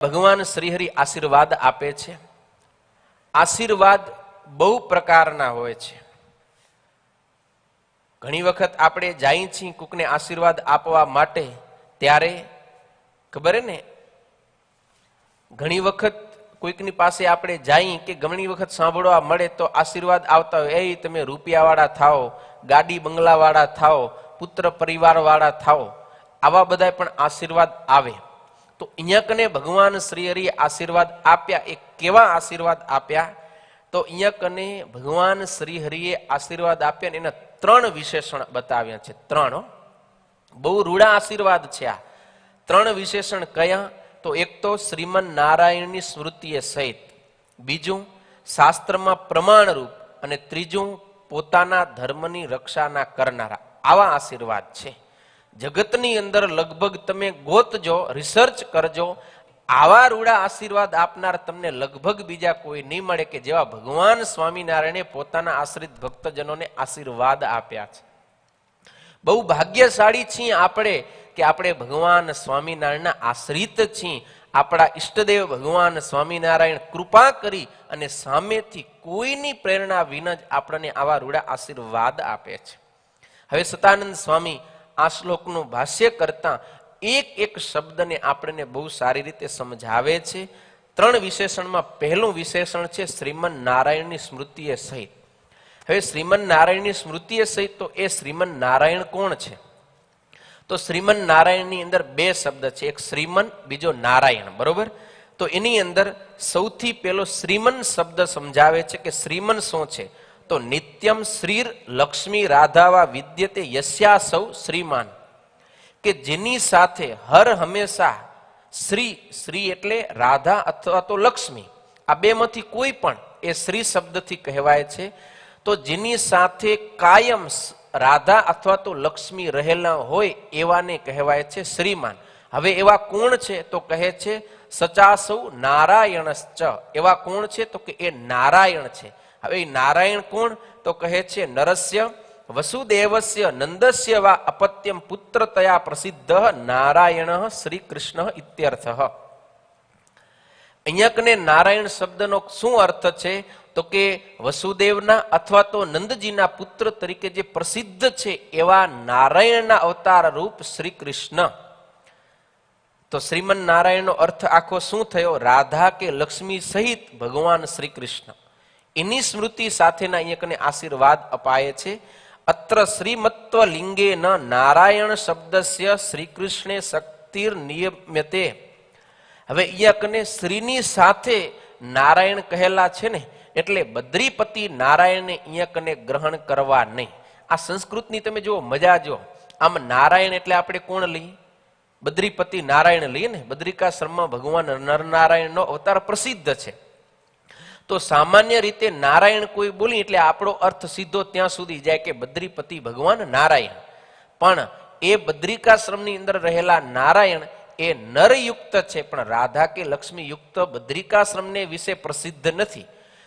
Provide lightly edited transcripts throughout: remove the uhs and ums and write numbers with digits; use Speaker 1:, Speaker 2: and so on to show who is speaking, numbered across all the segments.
Speaker 1: ભગવાન શ્રીહરિ આશીર્વાદ આપે છે। આશીર્વાદ બહુ પ્રકારના હોય છે। ઘણી વખત આપણે જઈએ છીએ કોકને આશીર્વાદ આપવા માટે, ત્યારે ખબર હે ને, ઘણી વખત કોઈકની પાસે આપણે જઈએ કે ઘણી વખત સાંભળવા મળે તો આશીર્વાદ આવતા હોય, એ તમે રૂપિયાવાળા થાઓ, ગાડી બંગલાવાળા થાઓ, પુત્ર પરિવારવાળા થાઓ, આવા બધા પણ આશીર્વાદ આવે। તો અહીંયા કને ભગવાન શ્રીહરિએ આશીર્વાદ આપ્યા, એ કેવા આશીર્વાદ આપ્યા? તો અહીંયા કને ભગવાન શ્રીહરિએ આશીર્વાદ આપ્યા એના ત્રણ વિશેષણ બતાવ્યા છે। ત્રણ બહુ રૂડા આશીર્વાદ છે આ ત્રણ વિશેષણ। કયા? તો એક તો શ્રીમન નારાયણની સ્મૃતિએ સહિત, બીજું શાસ્ત્રમાં પ્રમાણરૂપ, અને ત્રીજું પોતાના ધર્મની રક્ષાના કરનારા। આવા આશીર્વાદ છે। જગતની અંદર લગભગ તમે ગોતજો, રિસર્ચ કરજો, આવા રૂડા આશીર્વાદ આપનાર તમને લગભગ બીજા કોઈ નહીં મળે કે જેવા ભગવાન સ્વામિનારાયણે પોતાના આશ્રિત ભક્તજનોને આશીર્વાદ આપ્યા છે। બહુ ભાગ્યશાળી છીએ આપણે કે આપણે ભગવાન સ્વામિનારાયણના આશ્રિત છીએ। આપણા ઈષ્ટદેવ ભગવાન સ્વામિનારાયણ કૃપા કરી અને સામેથી કોઈની પ્રેરણા વિના જ આપણને આવા રૂડા આશીર્વાદ આપે છે। હવે સતાનંદ સ્વામી આ શ્લોકનું ભાષ્ય કરતા એક એક શબ્દને આપણને બહુ સારી રીતે સમજાવે છે। ત્રણ વિશેષણમાં પહેલું વિશેષણ છે શ્રીમન નારાયણની સ્મૃતિએ સહિત। હવે શ્રીમન નારાયણની સ્મૃતિએ સહિત, તો એ શ્રીમન નારાયણ કોણ છે? તો શ્રીમન નારાયણની અંદર બે શબ્દ છે, એક શ્રીમન, બીજો નારાયણ, બરોબર? તો એની અંદર સૌથી પહેલો શ્રીમન શબ્દ સમજાવે છે કે શ્રીમન શું છે? તો નિત્યમ શ્રીર લક્ષ્મી રાધાવા વિદ્યતે યસ્યાસૌ શ્રીમાન, કે જેની સાથે હર હંમેશા શ્રી, શ્રી એટલે રાધા અથવા તો લક્ષ્મી, આ બેમાંથી કોઈ પણ એ શ્રી શબ્દથી કહેવાય છે। તો જેની સાથે કાયમ રાધા અથવા તો લક્ષ્મી રહેલા હોય એવાને કહેવાય છે શ્રીમાન। હવે એવા કોણ છે? તો કહે છે સચાસૌ નારાયણશ્ચ, એવા કોણ છે? તો કે એ નારાયણ છે। હવે નારાયણ કોણ? તો કહે છે નરસ્ય વસુદેવસ્ય નંદસ્ય વા અપત્યમ પુત્રતયા પ્રસિદ્ધ નારાયણ શ્રી કૃષ્ણ ઇત્યર્થઃ। અહીંયા કને નારાયણ શબ્દનો શું અર્થ છે? તો કે વસુદેવના અથવા તો નંદજીના પુત્ર તરીકે જે પ્રસિદ્ધ છે એવા નારાયણના અવતાર રૂપ શ્રી કૃષ્ણ। તો શ્રીમન નારાયણનો અર્થ આખો શું થયો? રાધા કે લક્ષ્મી સહિત ભગવાન શ્રી કૃષ્ણ, એની સ્મૃતિ સાથેના અહીંયા કને આશીર્વાદ અપાય છે। અત્ર શ્રીમત્વ લિંગે ન નારાયણ શબ્દસ્ય શ્રી કૃષ્ણે શક્તિર નિયમ્યતે। હવે અહીંયા કને શ્રીની સાથે નારાયણ કહેલા છે ને, એટલે બદ્રીપતિ નારાયણને અહીંયા કને ગ્રહણ કરવા નહીં। આ સંસ્કૃતની તમે જુઓ, મજા જો, આમ નારાયણ એટલે આપણે કોણ લઈએ? બદ્રીપતિ નારાયણ લઈએ ને। બદ્રિકાશ્રમમાં ભગવાન નરનારાયણનો અવતાર પ્રસિદ્ધ છે। તો સામાન્ય રીતે નારાયણ કોઈ બોલી એટલે આપણો અર્થ સીધો ત્યાં સુધી જાય કે બદ્રીપતિ ભગવાન નારાયણ, પણ એ બદ્રિકાશ્રમની અંદર રહેલા નારાયણ એ નરયુક્ત છે, પણ રાધા કે લક્ષ્મી યુક્ત બદ્રિકાશ્રમને વિશે પ્રસિદ્ધ નથી।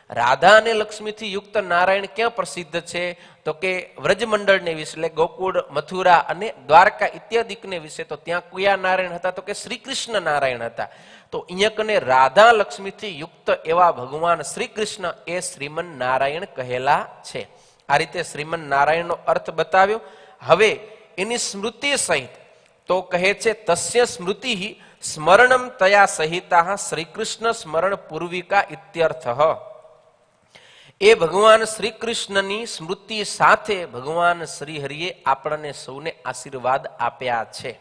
Speaker 1: રાધા અને લક્ષ્મીથી યુક્ત નારાયણ ક્યાં પ્રસિદ્ધ છે? તો કે વ્રજમંડળને વિશે, એટલે ગોકુળ, મથુરા અને દ્વારકા ઇત્યાદિકને વિશે। તો ત્યાં કયા નારાયણ હતા? તો કે શ્રી કૃષ્ણ નારાયણ હતા। તો અહીંયા કને રાધા લક્ષ્મીથી યુક્ત એવા ભગવાન શ્રી કૃષ્ણ એ શ્રીમન નારાયણ કહેલા છે। આ રીતે શ્રીમન નારાયણનો અર્થ બતાવ્યો। હવે એની સ્મૃતિ સહિત, તો કહે છે તસ્ય સ્મૃતિ સ્મરણમ તયા સહિતા શ્રી કૃષ્ણ સ્મરણ પૂર્વિકા ઇત્યર્થઃ। એ ભગવાન શ્રી કૃષ્ણની સ્મૃતિ સાથે ભગવાન શ્રી હરિએ આપણને સૌને આશીર્વાદ આપ્યા છે।